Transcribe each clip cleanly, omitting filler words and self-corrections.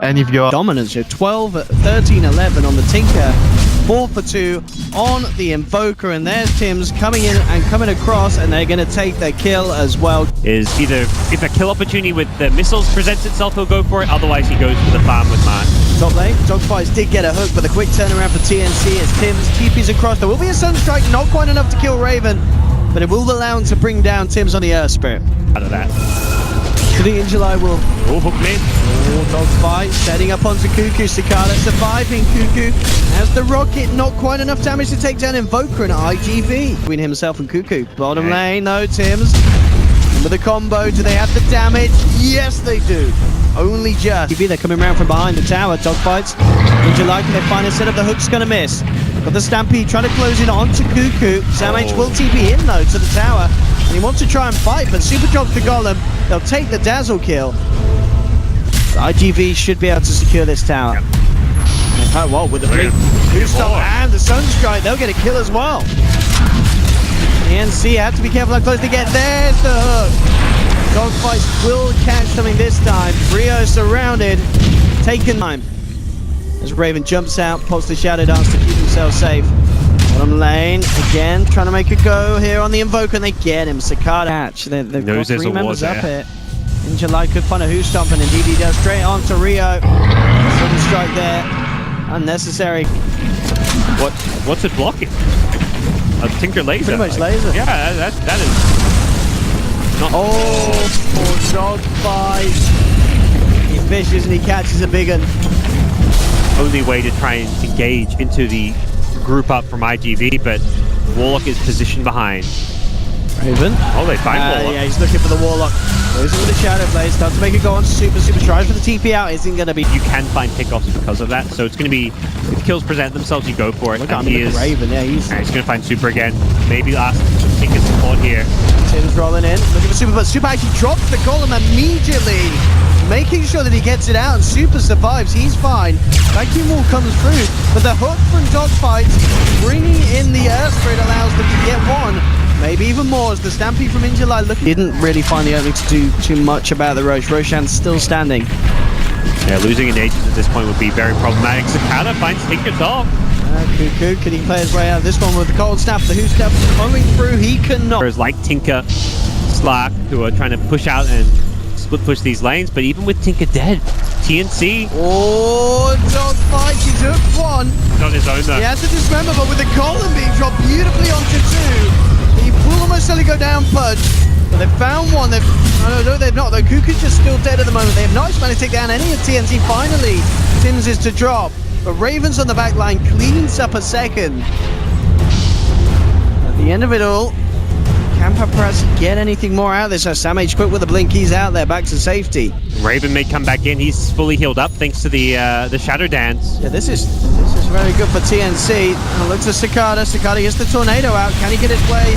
And if you're dominance here, 12, 13, 11 on the Tinker, 4 for 2 on the Invoker, and there's Tim's coming in and coming across, and they're going to take their kill as well. Is either if a kill opportunity with the missiles presents itself, he'll go for it, otherwise he goes for the farm with Mark. Top lane, Dogfights did get a hook, but the quick turnaround for TNC as Tim's TP's across. There will be a Sunstrike, not quite enough to kill Raven, but it will allow him to bring down Tim's on the Earth Spirit. Out of that. I think Angelai will... Oh, hook mid. Oh, Dogfight setting up onto Cuckoo. Cicada surviving Cuckoo. As the rocket, not quite enough damage to take down Invoker and IG.V. Between himself and Cuckoo. Bottom lane though, Tim's. With the combo, do they have the damage? Yes, they do. Only just. IG.V, they're coming around from behind the tower. Dogfights. Angelai, can they find a set up? The hook's gonna miss. But the Stampede trying to close in onto Cuckoo. SamH will TP in though to the tower. And he wants to try and fight, but super drops the Golem. They'll take the Dazzle kill. IG.V should be able to secure this tower. Yep. Oh, well, with the blink, and the Sunstrike, they'll get a kill as well. TNC have to be careful how close they get. There's the hook. Dogfights will catch something this time. Rio surrounded, taken time. As Raven jumps out, pops the Shadow Dance to keep himself safe. Bottom lane, again, trying to make a go here on the Invoker, and they get him. Cicada catch. They've got 3 members up here. Angelai could find a Who Stomp, and indeed he does. Straight on to Rio. Sudden strike there. Unnecessary. What's it blocking? A Tinker laser. Pretty much laser. Yeah, that is... Not poor Dogfight. He's vicious and he catches a big one. Only way to try and engage into the group up from IG.V, but Warlock is positioned behind. Raven. Oh, they find Warlock. Yeah, he's looking for the Warlock. Goes in with the Shadow Blade, starts to make it go on super tries for the TP out. Isn't going to be... You can find pickoffs because of that, so it's going to be... If kills present themselves, you go for it. Look at Raven, yeah, he's going to find super again. Maybe last Tinker support here. Tim's rolling in, looking for super, but super actually drops the Golem immediately. Making sure that he gets it out, and Super survives. He's fine. Vacuum Wall comes through, but the hook from Dogfights bringing in the Earth Spirit allows them to get one, maybe even more, as the Stampede from Angelai didn't really find the opening to do too much about the Roche. Roshan's still standing. Yeah, losing an Aegis at this point would be very problematic. Cicada finds Tinker top. Cuckoo, can he play his way out of this one with the Cold Snap? The Who Snap coming through, he cannot. There's like Tinker, Slark, who are trying to push out and split push these lanes, but even with Tinker dead, TNC. Oh, Dogfight, he took one. Not his own though. He has to dismember, but with the Golem being dropped beautifully onto 2, he will almost certainly go down Pudge. But they've found one. No, they've not. Though Cuckoo's just still dead at the moment. They have not managed to take down any of TNC. Finally, Sims is to drop. But Ravens on the back line cleans up a second. At the end of it all, can Paparazzi get anything more out of this? So SamH quick with the blink, he's out there, back to safety. Raven may come back in, he's fully healed up thanks to the Shadow Dance. Yeah, this is very good for TNC. And look to Cicada, Cicada gets the Tornado out. Can he get his way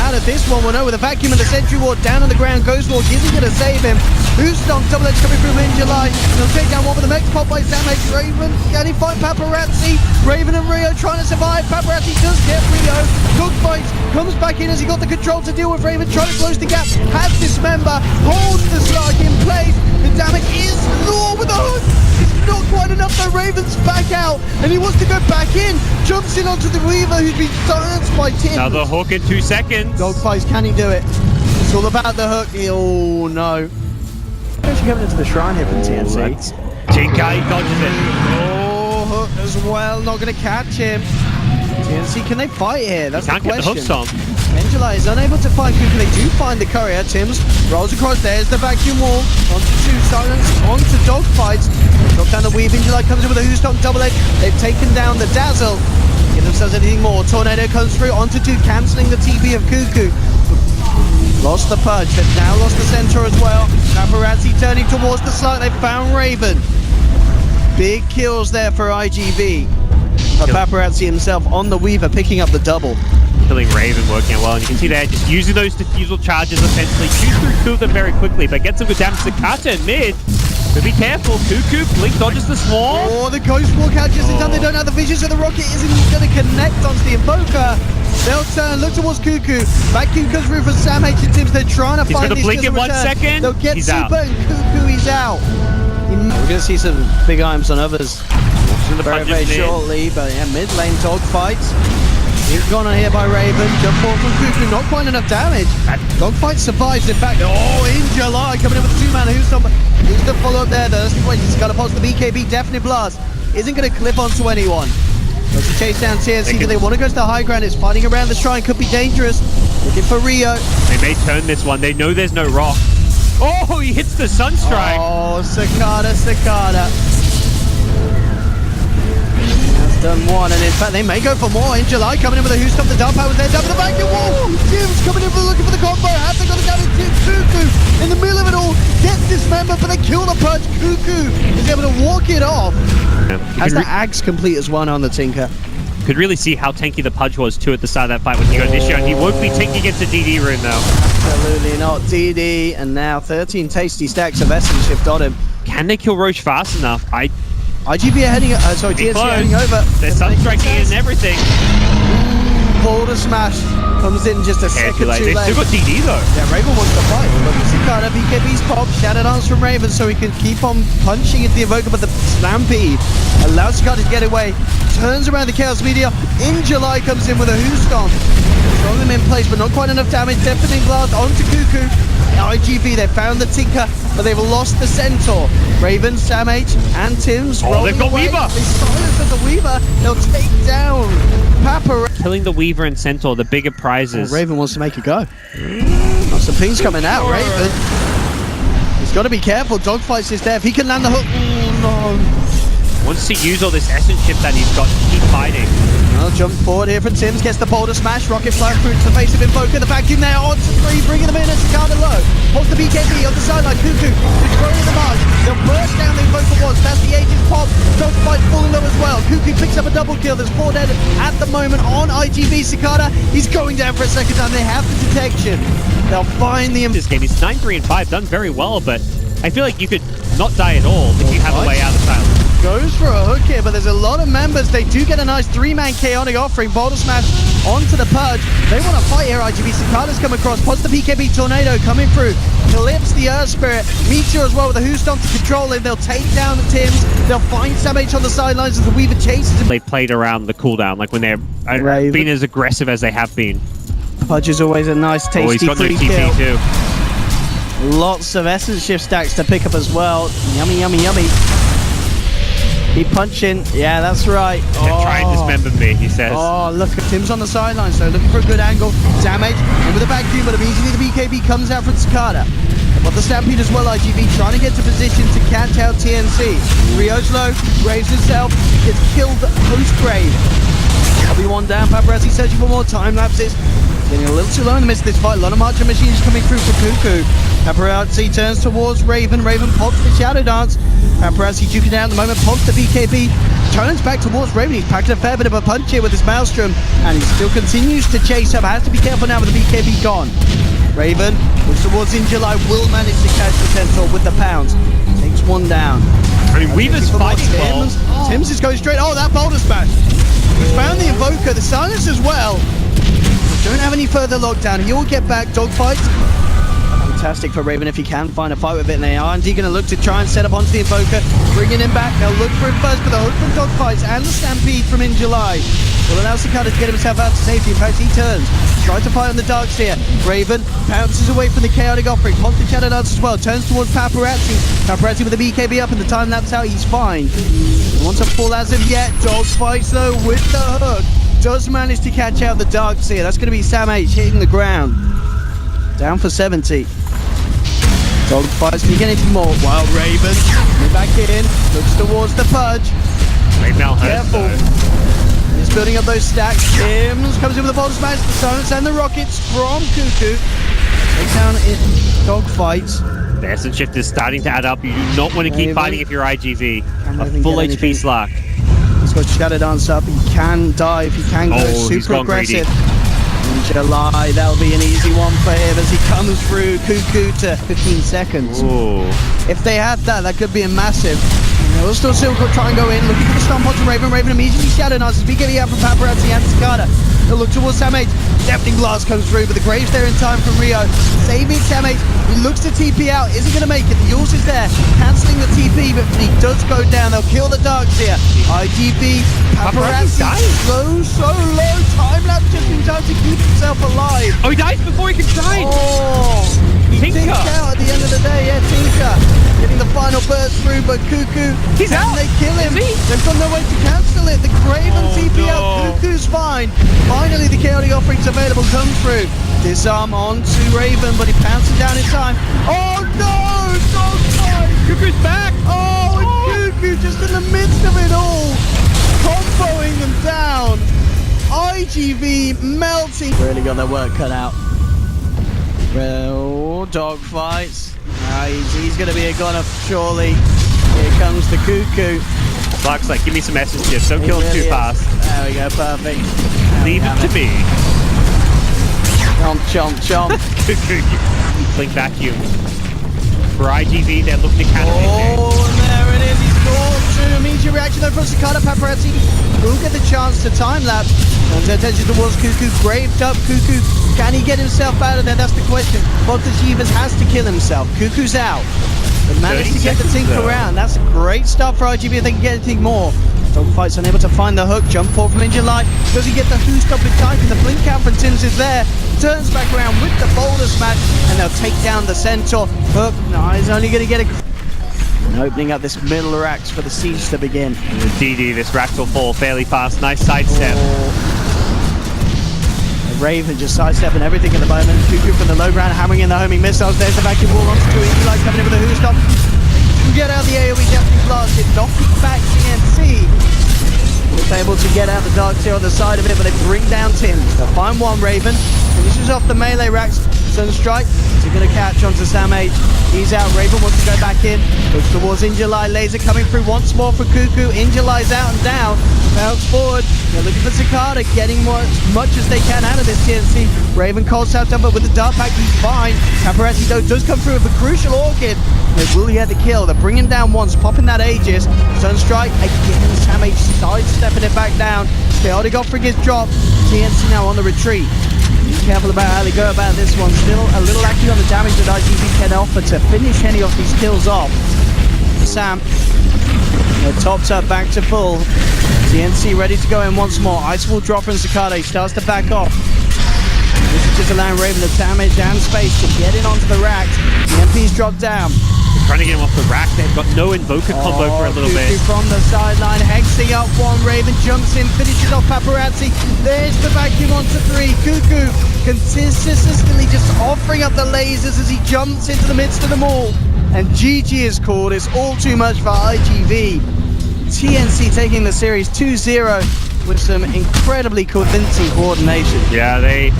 out of this one? Well, no, with a Vacuum and the Sentry Ward down on the ground, Ghost Walk isn't going to save him. Who Stomp, double edge coming through Angelai. He'll take down one with the mech pop by SamH. Raven, can he find Paparazzi? Raven and Rio trying to survive. Paparazzi does get Rio. Dogfight comes back in as he got the control to deal with Raven, trying to close the gap. Has Dismember, holds the Slark in place. The damage is low with the hook. It's not quite enough though. Raven's back out and he wants to go back in. Jumps in onto the Weaver who's been silenced by Tim. Another hook in 2 seconds. Dogfights, can he do it? It's all about the hook. Oh no. Actually coming into the shrine here from TNC. SHANGHAI dodges it. Oh, hook as well. Not going to catch him. TNC, can they fight here? That's the question. Can't get the hook stomp. Angelai is unable to find Cuckoo. They do find the courier. Tims rolls across. There's the Vacuum Wall. Onto 2. Silence. Onto Dogfights. Drop down the Weave. Angelai comes in with a Who Stomp double edge. They've taken down the Dazzle. Give themselves anything more. Tornado comes through. Onto 2. Cancelling the TP of Cuckoo. Lost the Pudge. They've now lost the Centaur as well. Paparazzi turning towards the Slark. They found Raven. Big kills there for IG.V. But Paparazzi himself on the Weaver picking up the double. Killing Raven working out well, and you can see there just using those diffusal charges essentially. Shoots through 2 of them very quickly, but gets some good damage to Cicada in mid. So be careful. Cuckoo, Blink dodges the swarm. Oh, the Ghost Wall catches it done. They don't have the vision, so the rocket isn't going to connect onto the Invoker. They'll turn, look towards Cuckoo. Vacuum comes through for SamH and Tims. They're trying to find this. He's going to blink in 1 second. They'll get he's super out. and Cuckoo, he's out. We're going to see some big items on others very, very mid. shortly. But yeah, mid lane dogfights. He's gone on here by Raven. Jump forward from Cuckoo, not quite enough damage. Dogfight survives, in fact. Oh, in July, coming in with a 2-man. Who's the follow-up there, though? That's the point. He's got to pulse the BKB. Definitely Blast. Isn't going to clip onto anyone. But to chase down TNC, they want to go to the high ground. It's fighting around the shrine. Could be dangerous. Looking for Rio. They may turn this one. They know there's no rock. Oh, he hits the Sunstrike. Oh, Cicada. Done one, and in fact they may go for more. In July coming in with a who stopped the dump powers there, dumping the back to wall. Tim's coming in for looking for the combo. Have they got the damage? Tim Cuckoo in the middle of it all gets dismembered, but they kill the punch. Cuckoo is able to walk it off. As the Axe complete as one on the Tinker. Could really see how tanky the Pudge was too at the start of that fight when he got this shot. He won't be tanky against the DD room though. Absolutely not. DD, and now 13 tasty stacks of Essence Shift on him. Can they kill Roche fast enough? IG.V are heading, TNC heading over. They're sunstriking and everything. Boulder smash comes in just a second too late. They still got DD though. Yeah, Raven wants to fight. Look at Cicada, BKB's pop, Shattered Arms from Raven so he can keep on punching into the Evoker, but the Stampede allows Cicada to get away. Turns around the Chaos Meteor. In July comes in with a Who Stomp. Throwing them in place, but not quite enough damage. Deafening Blast onto Cuckoo. IG.V, they found the Tinker, but they've lost the Centaur. Raven, Sam H, and Tim's they've got away. Weaver. They silence the Weaver. They'll take down Papa. Killing the Weaver and Centaur, the bigger prizes. Raven wants to make a go. Some pings coming out, Raven. He's got to be careful. Dogfights is there. If he can land the hook. Oh, no. Wants to use all this essence chip that he's got to keep fighting. Well, jump forward here from Tims, gets the boulder smash, rocket flying through to the face of Invoker, the vacuum there, on to 3, bringing them in, and Cicada low. Pulls the BKB on the sideline, Cuckoo, destroying the march. They'll burst down the Invoker once, that's the Aegis pop. Dogfight falling low as well. Cuckoo picks up a double kill, there's 4 dead at the moment on IG.V. Cicada, he's going down for a second time, they have the detection. They'll find the... This game is 9-3-5, done very well, but I feel like you could not die at all if you have a way out of silence. Goes for a hook here, but there's a lot of members. They do get a nice 3-man chaotic offering. Boulder smash onto the Pudge. They want to fight here. IG.V. Cicada's come across. Puts the BKB Tornado coming through. Clips the Earth Spirit. Meteor as well with a Who Stomp to control him. They'll take down the Tims. They'll find Sam H on the sidelines as the Weaver chases him. They played around the cooldown, like when they're been as aggressive as they have been. Pudge is always a nice, tasty he's got free no kill. TP too. Lots of Essence Shift stacks to pick up as well. Yummy, yummy, yummy. Keep punching. Yeah, that's right. They're trying to dismember me, he says. Oh, look at Tim's on the sideline, so looking for a good angle. Damage, in with a vacuum, but immediately the BKB comes out from Cicada. But the Stampede as well, IG.V trying to get to position to catch out TNC. Rio's low, Graves himself, gets killed post-Grave. I'll be one down, Paparazzi searching for more time lapses. Getting a little too low in the midst of this fight. A lot of marching machines coming through for Cuckoo. Paparazzi turns towards Raven. Raven pops the Shadow Dance. Paparazzi duking down at the moment, pops the BKB. Turns back towards Raven. He's packed a fair bit of a punch here with his Maelstrom. And he still continues to chase up. Has to be careful now with the BKB gone. Raven looks towards In July. Will manage to catch the Centaur with the pounds. Takes one down. I mean, Weaver's fighting well. Tims is going straight. Oh, that boulder smash. We found the Invoker. The silence as well. Don't have any further lockdown. He will get back. Dogfight. Fantastic for Raven if he can find a fight with it. And they are indeed going to look to try and set up onto the Invoker. Bringing him back. They'll look for him first, but the hook from Dogfights and the Stampede from In July will allow Cicada to get himself out to safety. In fact, he turns. Tries to fight on the Darkseer. Raven bounces away from the chaotic offering. Pops the Shadow Dance as well. Turns towards Paparazzi. Paparazzi with the BKB up, and the time that's out, he's fine. He wants to fall as of yet. Dogfights though with the hook. Does manage to catch out the Darkseer. That's going to be Sam H hitting the ground. Down for 70. Dogfights, can you get anything more? Wild Raven, coming back in, looks towards the Pudge. Careful. He's building up those stacks. Tims comes in with the boulder smash, the silence and the rockets from Cuckoo. Takes down in Dogfights. The Essence Shift is starting to add up. You do not want to keep fighting if you're IG.V. A full HP Slack. He's got Shadow Dance up. He can dive. He can go super aggressive. In July, that'll be an easy one for him as he comes through. Cuckoo to 15 seconds. Ooh. If they had that, that could be a massive. They'll still try and go in. Looking for the stomp onto Raven. Raven immediately Shadow Dances. BKB out from Paparazzi and Cicada. They'll look towards SHANGHAI. Deafening blast comes through, but the Graves there in time from Rio. Saving SHANGHAI. He looks to TP out. Isn't going to make it. The Yules is there. Cancelling the TP, but he does go down. They'll kill the Darks here. IG.V. Paparazzi so low. Time lapse just in time to keep himself alive. Oh, he dies before he can shine. Oh, he Tinker. tinked out at the end of the day. Yeah, Tinker getting the final burst through, but Cuckoo, He's can out. they kill him? Is he? They've got no way to cancel it. The Craven TP no. out. Cuckoo's fine. Finally, the chaotic offerings available come through. Disarm onto Raven, but he pounces down in time. Oh no! Dogfight! Cuckoo's back. Oh, and Cuckoo just in the midst of it all, comboing them down. IG.V melting. Really got their work cut out. Well, dogfights. He's going to be a goner surely. Here comes the Cuckoo. Lark's like, give me some messages. Don't kill him too fast. There we go, perfect. Leave it to me. Chomp, chomp, chomp. Cuckoo, blink vacuum. For IG.V, they're looking to catch Oh, and there it is. He's caught. Immediate reaction though from Cicada. Paparazzi will get the chance to time lapse. And their attention towards Cuckoo. Graved up Cuckoo. Can he get himself out of there? That's the question. bo3 has to kill himself. Cuckoo's out. But managed to get the Tinker around. That's a great start for IG.V if they can get anything more. Dogfight's unable to find the hook. Jump forward from Injuly. Does he get the who's stop in time? The blink out from Tims is there. Turns back around with the boulder smash. And they'll take down the Centaur. Hook. No, he's only going to get a... And opening up this middle racks for the siege to begin. DD, this rack will fall fairly fast. Nice sidestep. Raven just sidestepping everything at the moment. Cuckoo from the low ground, hammering in the homing missiles. There's the vacuum wall onto two. Injuly coming in with a who stop. Get out the AoE definitely blasted. Knocking back TNC. Was able to get out the Darks here on the side of it, but they bring down Tims. They'll find one Raven. Finishes off the melee racks. Sunstrike. Is he going to catch onto SHANGHAI? He's out. Raven wants to go back in. Looks towards Injuly. Laser coming through once more for Cuckoo. Injuly's out and down. Bounce forward. They're looking for Cicada, getting as much as they can out of this TNC. Raven calls out but with the dart back, he's fine. Paparazzi though does come through with a crucial Orchid. They will get the kill. They bring him down once, popping that Aegis. Sunstrike again. SHANGHAI sidestepping it back down. Chaotic offering is dropped. TNC now on the retreat. Be careful about how they go about this one. Still a little lacking on the damage that IG.V can offer to finish any of these kills off. Sam, they're topped up back to full. TNC ready to go in once more. Ice will drop from Cicada. He starts to back off. This is just allowing Raven the damage and space to get in onto the racks. The MP's dropped down. They're trying to get him off the rack. They've got no Invoker combo for a little bit. From the sideline, hexing up one. Raven jumps in, finishes off Paparazzi. There's the vacuum onto three. Cuckoo consistently just offering up the lasers as he jumps into the midst of them all. And GG is called. It's all too much for IG.V. TNC taking the series 2-0 with some incredibly convincing coordination. Yeah, they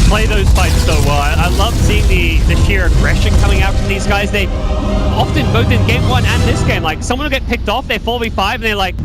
play those fights so well. I love seeing the sheer aggression coming out from these guys. They often, both in game one and this game, like someone will get picked off, they're 4v5 and they're like,